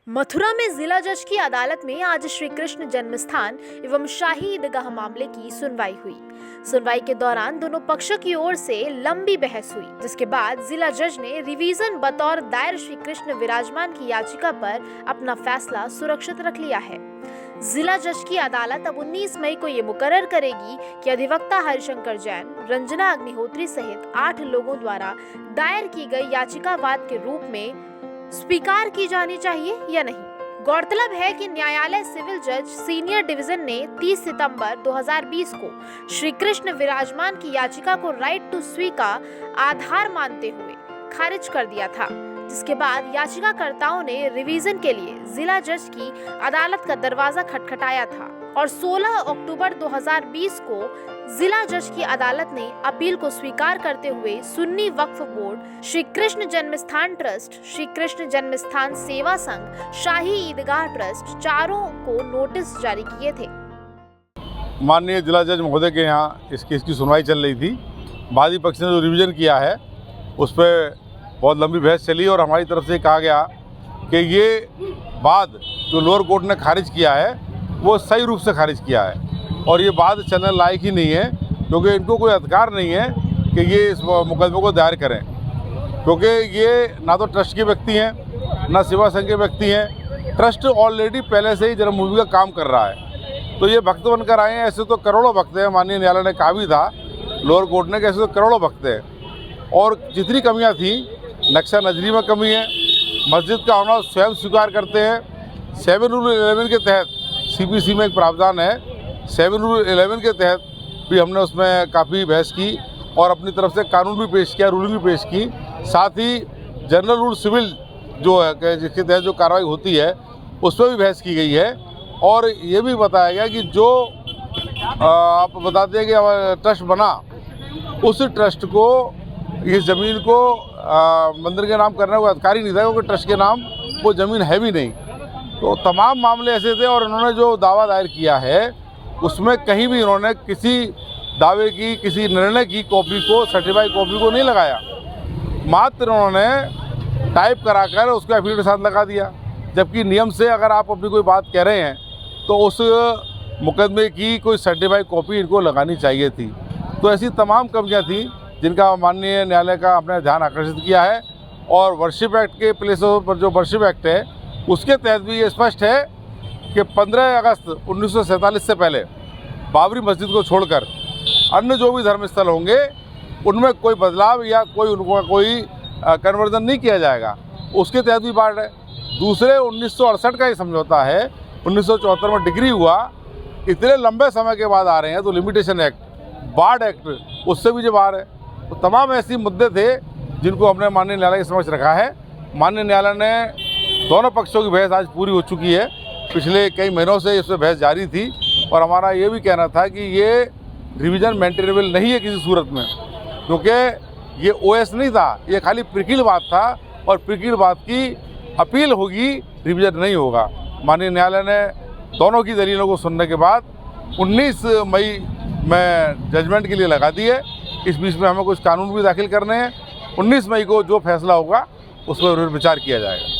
मथुरा में जिला जज की अदालत में आज श्री कृष्ण जन्मस्थान एवं शाही ईदगाह मामले की सुनवाई हुई। सुनवाई के दौरान दोनों पक्षों की ओर से लंबी बहस हुई, जिसके बाद जिला जज ने रिवीजन बतौर दायर श्री कृष्ण विराजमान की याचिका पर अपना फैसला सुरक्षित रख लिया है। जिला जज की अदालत अब 19 मई को ये मुकर्रर करेगी कि अधिवक्ता हरिशंकर जैन, रंजना अग्निहोत्री सहित 8 लोगों द्वारा दायर की गई याचिका वाद के रूप में स्वीकार की जानी चाहिए या नहीं। गौरतलब है कि न्यायालय सिविल जज सीनियर डिवीजन ने 30 सितंबर 2020 को श्री कृष्ण विराजमान की याचिका को राइट टू स्वी का आधार मानते हुए खारिज कर दिया था, जिसके बाद याचिकाकर्ताओं ने रिवीजन के लिए जिला जज की अदालत का दरवाजा खटखटाया था और 16 अक्टूबर 2020 को जिला जज की अदालत ने अपील को स्वीकार करते हुए सुन्नी वक्फ बोर्ड, श्री कृष्ण जन्मस्थान ट्रस्ट, श्री कृष्ण जन्मस्थान सेवा संघ, शाही ईदगाह ट्रस्ट चारों को नोटिस जारी किए थे। माननीय जिला जज महोदय के यहाँ इस केस की सुनवाई चल रही थी। वादी पक्ष ने जो रिवीजन किया है उस पर बहुत लंबी बहस चली और हमारी तरफ से कहा गया कि ये वाद जो लोअर कोर्ट ने खारिज किया है वो सही रूप से खारिज किया है और ये वाद चलने लायक ही नहीं है, क्योंकि इनको कोई अधिकार नहीं है कि ये इस मुकदमे को दायर करें, क्योंकि ये ना तो ट्रस्ट के व्यक्ति हैं ना सेवा संघ के व्यक्ति हैं। ट्रस्ट ऑलरेडी पहले से ही जन्मभूमि का काम कर रहा है, तो ये भक्त बनकर आए हैं। ऐसे तो करोड़ों भक्त हैं, माननीय न्यायालय ने कहा भी था लोअर कोर्ट ने कि ऐसे तो करोड़ों भक्त हैं और जितनी कमियाँ थी, नक्शा नजरी में कमी है, मस्जिद का होना स्वयं स्वीकार करते हैं। 7 रूल 11 के तहत CPC में एक प्रावधान है, 7 रूल 11 के तहत भी हमने उसमें काफ़ी बहस की और अपनी तरफ से कानून भी पेश किया, रूलिंग भी पेश की। साथ ही जनरल रूल सिविल जो है जिसके तहत जो कार्रवाई होती है उस पर भी बहस की गई है और ये भी बताया गया कि जो आप बताते हैं कि ट्रस्ट बना, उस ट्रस्ट को इस ज़मीन को मंदिर के नाम करने का अधिकार ही नहीं था, क्योंकि ट्रस्ट के नाम वो ज़मीन है भी नहीं। तो तमाम मामले ऐसे थे और इन्होंने जो दावा दायर किया है उसमें कहीं भी इन्होंने किसी दावे की, किसी निर्णय की कॉपी को, सर्टिफाइड कॉपी को नहीं लगाया, मात्र उन्होंने टाइप कराकर उसको एफिडेविट के साथ लगा दिया। जबकि नियम से अगर आप अपनी कोई बात कह रहे हैं तो उस मुकदमे की कोई सर्टिफाइड कॉपी इनको लगानी चाहिए थी। तो ऐसी तमाम कमियाँ थी जिनका माननीय न्यायालय का अपने ध्यान आकर्षित किया है और वर्शिप एक्ट के प्लेसों पर जो वर्शिप एक्ट है उसके तहत भी ये स्पष्ट है कि 15 अगस्त 1947 से पहले बाबरी मस्जिद को छोड़कर अन्य जो भी धर्मस्थल होंगे उनमें कोई बदलाव या उनका कोई कन्वर्जन नहीं किया जाएगा, उसके तहत भी बाढ़ है। दूसरे 1968 का ये समझौता है, 1974 में डिग्री हुआ, इतने लंबे समय के बाद आ रहे हैं तो लिमिटेशन एक्ट, बाढ़ एक्ट, उससे भी जो बाहर है। तो तमाम ऐसे मुद्दे थे जिनको हमने माननीय न्यायालय के समक्ष रखा है। माननीय न्यायालय ने दोनों पक्षों की बहस आज पूरी हो चुकी है। पिछले कई महीनों से इस पर बहस जारी थी और हमारा ये भी कहना था कि ये रिवीजन मेंटेनेबल नहीं है किसी सूरत में, क्योंकि ये OS नहीं था, ये खाली प्रिकिल बात था और प्रिकिल बात की अपील होगी, रिवीजन नहीं होगा। माननीय न्यायालय ने दोनों की दलीलों को सुनने के बाद 19 मई में जजमेंट के लिए लगा दी है। इस बीच में हमें कुछ कानून भी दाखिल करने हैं। 19 मई को जो फैसला होगा उस पर विचार किया जाएगा।